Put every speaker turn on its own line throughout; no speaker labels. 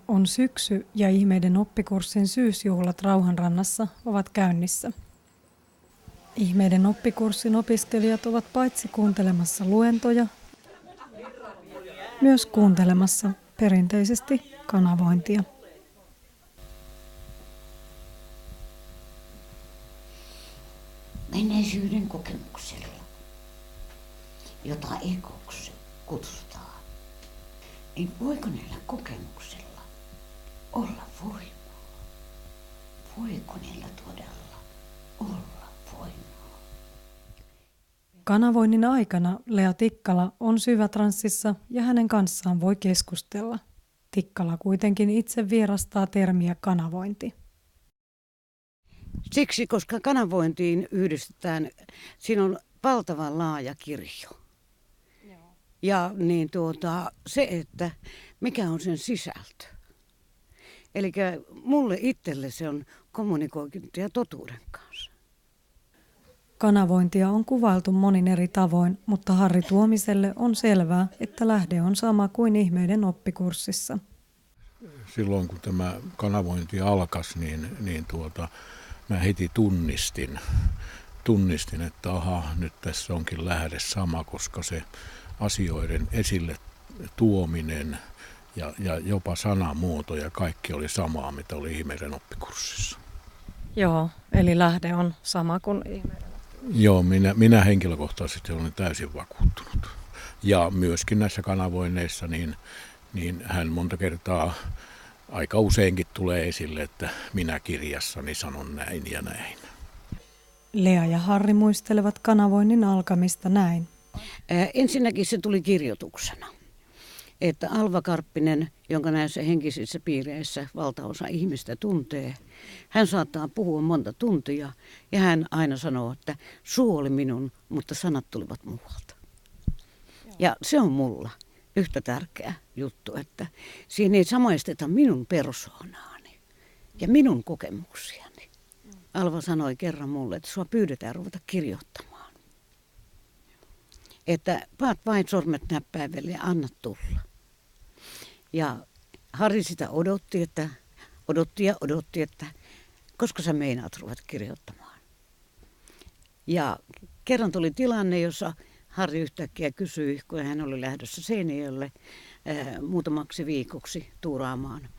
On syksy ja Ihmeiden oppikurssin syysjuhlat Rauhanrannassa ovat käynnissä. Ihmeiden oppikurssin opiskelijat ovat paitsi kuuntelemassa luentoja, myös kuuntelemassa perinteisesti kanavointia.
Menneisyyden kokemuksella, jota ekoksi kutsutaan, niin voiko niillä kokemuksilla olla voimaa? Voiko niillä todella olla voimaa?
Kanavoinnin aikana Lea Tikkala on syvätranssissa ja hänen kanssaan voi keskustella. Tikkala kuitenkin itse vierastaa termiä kanavointi.
Siksi, koska kanavointiin yhdistetään, siinä on valtavan laaja kirjo. Joo. Ja niin se, että mikä on sen sisältö. Eli mulle itselle se on kommunikointia totuuden kanssa.
Kanavointia on kuvailtu monin eri tavoin, mutta Harri Tuomiselle on selvää, että lähde on sama kuin Ihmeiden oppikurssissa.
Silloin kun tämä kanavointi alkasi, niin mä heti tunnistin, että nyt tässä onkin lähde sama, koska se asioiden esille tuominen ja jopa sanamuoto ja kaikki oli samaa, mitä oli Ihmeiden oppikurssissa.
Joo, eli lähde on sama kuin Ihmeiden.
Joo, minä henkilökohtaisesti olen täysin vakuuttunut. Ja myöskin näissä kanavoinneissa, niin hän monta kertaa aika useinkin tulee esille, että minä kirjassani sanon näin ja näin.
Lea ja Harri muistelevat kanavoinnin alkamista näin.
Ensinnäkin se tuli kirjoituksena. Että Alva Karppinen, jonka näissä henkisissä piireissä valtaosa ihmistä tuntee, hän saattaa puhua monta tuntia ja hän aina sanoo, että suu oli minun, mutta sanat tulivat muualta. Ja se on mulla yhtä tärkeä juttu, että siinä ei samaisteta minun persoonaani ja minun kokemuksiani. Alva sanoi kerran mulle, että sua pyydetään ruveta kirjoittamaan. Että paat vain sormet näppäiville ja anna tulla. Ja Harri sitä odotti, että koska sä meinaat ruveta kirjoittamaan. Ja kerran tuli tilanne, jossa Harri yhtäkkiä kysyi, kun hän oli lähdössä Seinäjoelle muutamaksi viikoksi tuuraamaan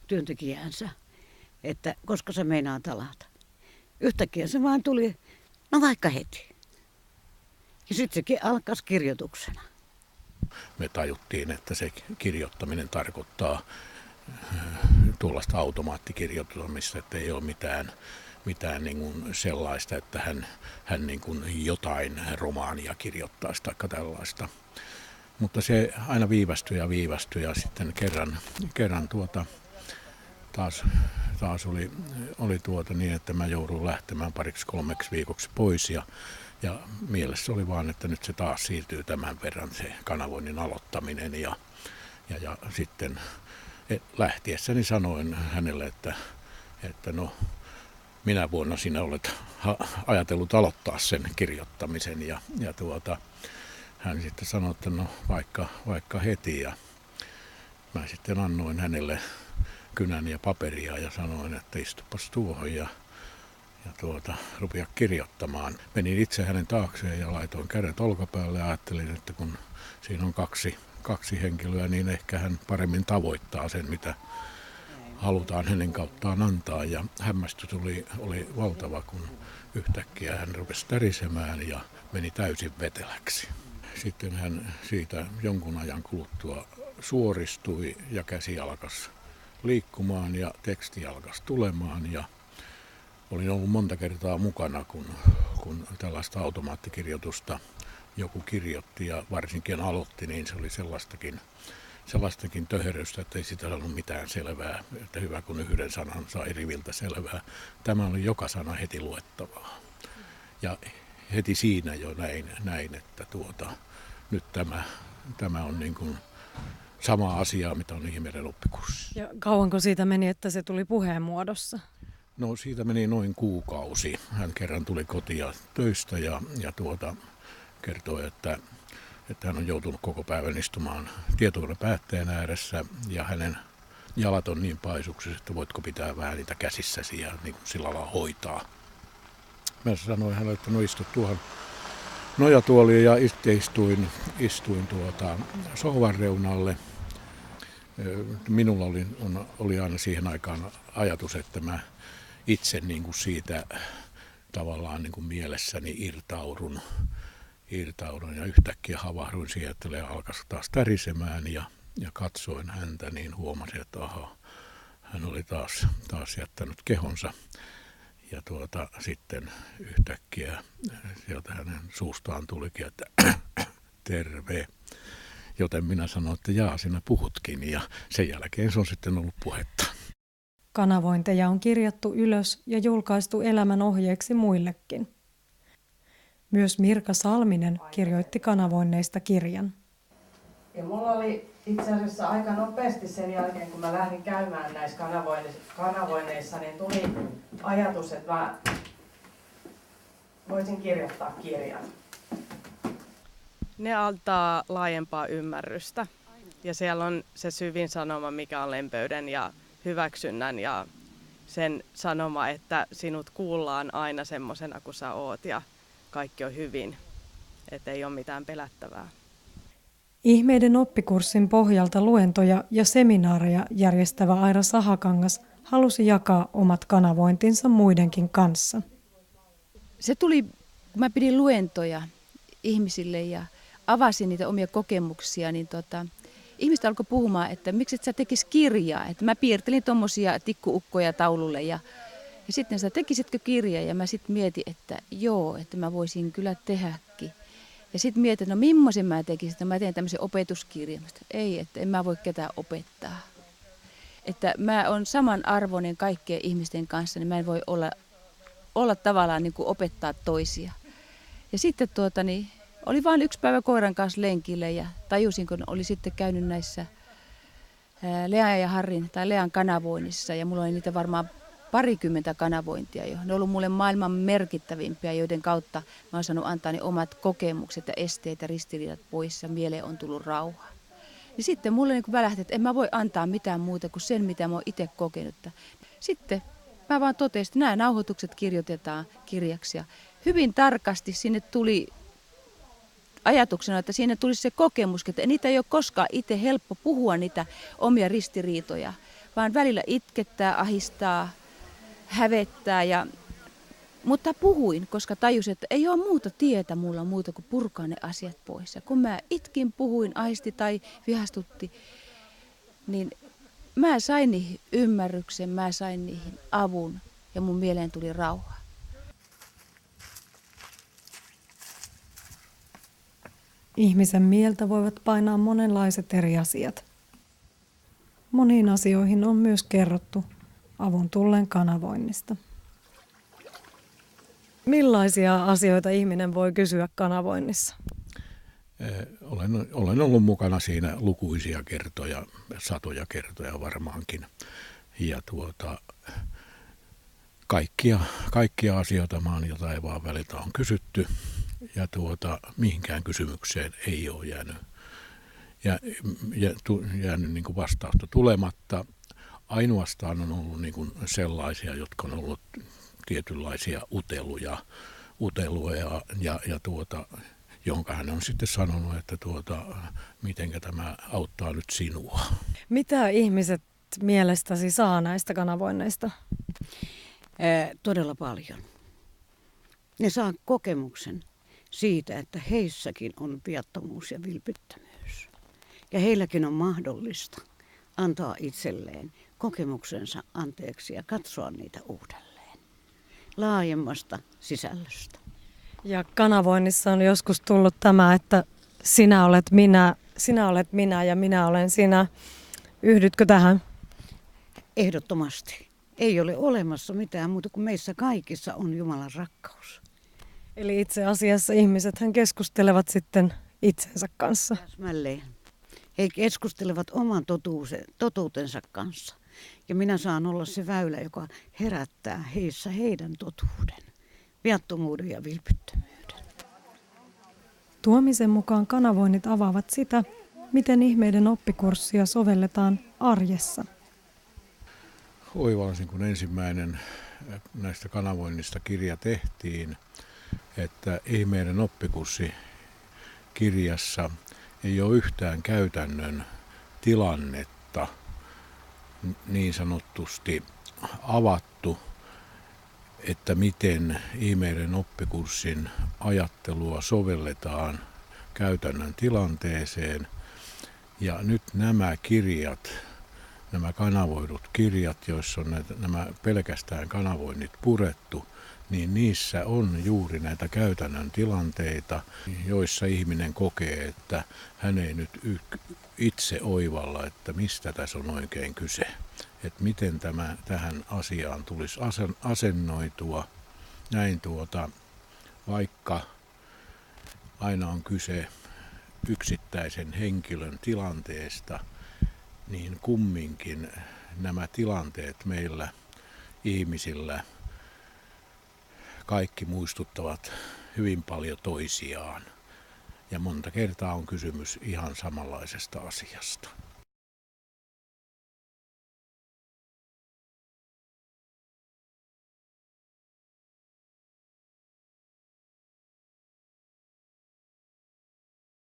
työntekijäänsä, että koska sä meinaat alata. Yhtäkkiä se vaan tuli, no vaikka heti. Ja sitten sekin alkaisi kirjoituksena.
Me tajuttiin, että se kirjoittaminen tarkoittaa tuollaista automaattikirjoittamista, että ei ole mitään niin kuin sellaista, että hän niin kuin jotain romaania kirjoittaisi tai tällaista. Mutta se aina viivästyi ja sitten kerran taas oli niin, että mä jouduin lähtemään 2-3 viikoksi pois ja mielessä oli vaan, että nyt se taas siirtyy tämän verran se kanavoinnin aloittaminen ja sitten lähtiessäni sanoin hänelle, että no minä vuonna sinä olet ajatellut aloittaa sen kirjoittamisen ja hän sitten sanoi, että no vaikka heti ja mä sitten annoin hänelle kynän ja paperia ja sanoin, että istupas tuohon ja rupia kirjoittamaan. Menin itse hänen taakseen ja laitoin kädet olkapäälle ja ajattelin, että kun siinä on kaksi henkilöä, niin ehkä hän paremmin tavoittaa sen, mitä halutaan hänen kauttaan antaa. Ja hämmästys oli valtava, kun yhtäkkiä hän rupesi tärisemään ja meni täysin veteläksi. Sitten hän siitä jonkun ajan kuluttua suoristui ja käsi alkoi liikkumaan ja teksti alkoi tulemaan. Ja olin ollut monta kertaa mukana, kun tällaista automaattikirjoitusta joku kirjoitti ja varsinkin aloitti, niin se oli sellaistakin töherrystä, että ei sitä ollut mitään selvää, että hyvä kun yhden sanan sai riviltä selvää. Tämä oli joka sana heti luettavaa. Ja heti siinä jo näin että nyt tämä on niin kuin sama asia, mitä on Ihmeiden oppikurssi.
Ja kauanko siitä meni, että se tuli puheen muodossa?
No siitä meni noin kuukausi. Hän kerran tuli kotia töistä ja kertoi, että hän on joutunut koko päivän istumaan tietokonepäätteen ääressä ja hänen jalat on niin paisuksissa, että voitko pitää vähän niitä käsissäsi ja niin kuin sillä lailla hoitaa. Mä sanoin hänelle, että no istu tuohon nojatuoliin ja istuin sohvan reunalle. Minulla oli aina siihen aikaan ajatus, että mä itse niin kuin siitä tavallaan niin kuin mielessäni irtaudun ja yhtäkkiä havahduin siihen, että Lea alkoi taas tärisemään ja katsoin häntä, niin huomasin, että hän oli taas jättänyt kehonsa. Ja sitten yhtäkkiä sieltä hänen suustaan tulikin, että terve. Joten minä sanoin, että jaa, sinä puhutkin, ja sen jälkeen se on sitten ollut puhetta.
Kanavointeja on kirjattu ylös ja julkaistu elämän ohjeeksi muillekin. Myös Mirka Salminen kirjoitti kanavoinneista kirjan.
Ja mulla oli itse asiassa aika nopeasti sen jälkeen, kun mä lähdin käymään näissä kanavoinneissa, niin tuli ajatus, että mä voisin kirjoittaa kirjan.
Ne antaa laajempaa ymmärrystä ja siellä on se syvin sanoma, mikä on lempeyden ja hyväksynnän ja sen sanoma, että sinut kuullaan aina semmosena kuin sä oot ja kaikki on hyvin, että ei ole mitään pelättävää.
Ihmeiden oppikurssin pohjalta luentoja ja seminaareja järjestävä Aira Sahakangas halusi jakaa omat kanavointinsa muidenkin kanssa.
Se tuli, kun mä pidin luentoja ihmisille ja avasin niitä omia kokemuksia, niin ihmiset alkoi puhumaan, että miksi et sä tekis kirjaa. Että mä piirtelin tommosia tikkuukkoja taululle ja sitten sä tekisitkö kirjaa ja mä sitten mietin, että joo, että mä voisin kyllä tehdäkin. Ja sitten mietin, että no millaisen mä tekisin, että mä teen tämmöisen opetuskirjan. Ei, että en mä voi ketään opettaa. Että mä oon samanarvoinen kaikkien ihmisten kanssa, niin mä en voi olla tavallaan niin kuin opettaa toisia. Ja sitten oli vain yksi päivä koiran kanssa lenkille ja tajusin, kun oli sitten käynyt näissä Lean ja Harrin tai Lean kanavoinnissa ja mulla oli niitä varmaan 20 kanavointia jo. Ne on ollut mulle maailman merkittävimpiä, joiden kautta mä oon saanut antaa ne omat kokemukset ja esteet ja ristiriidat pois ja mieleen on tullut rauha. Ja sitten mulle niin välähti, että en mä voi antaa mitään muuta kuin sen, mitä mä oon itse kokenut. Sitten mä vaan totesin, että nämä nauhoitukset kirjoitetaan kirjaksi ja hyvin tarkasti sinne tuli ajatuksena, että siinä tulisi se kokemus, että niitä ei ole koskaan itse helppo puhua niitä omia ristiriitoja, vaan välillä itkettää, ahistaa, hävettää. Mutta puhuin, koska tajusin, että ei ole muuta tietä mulla muuta kuin purkaa ne asiat pois. Ja kun mä itkin, puhuin, ahisti tai vihastutti, niin mä sain niihin ymmärryksen, mä sain niihin avun ja mun mieleen tuli rauha.
Ihmisen mieltä voivat painaa monenlaiset eri asiat. Moniin asioihin on myös kerrottu avun tulleen kanavoinnista. Millaisia asioita ihminen voi kysyä kanavoinnissa?
Olen ollut mukana siinä lukuisia kertoja, satoja kertoja varmaankin. Ja kaikkia asioita maan ja taivaan väliltä on kysytty. Ja mihinkään kysymykseen ei ole jäänyt niin kuin vastausta tulematta. Ainoastaan on ollut niin kuin sellaisia, jotka on ollut tietynlaisia uteluja jonka hän on sitten sanonut, että mitenkä tämä auttaa nyt sinua.
Mitä ihmiset mielestäsi saa näistä kanavoinneista?
Todella paljon. Ne saa kokemuksen siitä, että heissäkin on viattomuus ja vilpittömyys. Ja heilläkin on mahdollista antaa itselleen kokemuksensa anteeksi ja katsoa niitä uudelleen laajemmasta sisällöstä.
Ja kanavoinnissa on joskus tullut tämä, että sinä olet minä ja minä olen sinä. Yhdytkö tähän?
Ehdottomasti. Ei ole olemassa mitään muuta kuin meissä kaikissa on Jumalan rakkaus.
Eli itse asiassa ihmisethän keskustelevat sitten itsensä kanssa.
Täsmälleen. He keskustelevat oman totuutensa kanssa. Ja minä saan olla se väylä, joka herättää heissä heidän totuuden, viattomuuden ja vilpittömyyden.
Tuomisen mukaan kanavoinnit avaavat sitä, miten ihmeiden oppikurssia sovelletaan arjessa.
oivalsin, kun ensimmäinen näistä kanavoinnista kirja tehtiin, että Ihmeiden oppikurssi kirjassa ei ole yhtään käytännön tilannetta niin sanotusti avattu, että miten Ihmeiden oppikurssin ajattelua sovelletaan käytännön tilanteeseen. Ja nyt nämä kirjat, nämä kanavoidut kirjat, joissa on nämä pelkästään kanavoinnit purettu, niin niissä on juuri näitä käytännön tilanteita, joissa ihminen kokee, että hän ei nyt itse oivalla, että mistä tässä on oikein kyse. Että miten tähän asiaan tulisi asennoitua. Näin vaikka aina on kyse yksittäisen henkilön tilanteesta, niin kumminkin nämä tilanteet meillä ihmisillä kaikki muistuttavat hyvin paljon toisiaan. Ja monta kertaa on kysymys ihan samanlaisesta asiasta.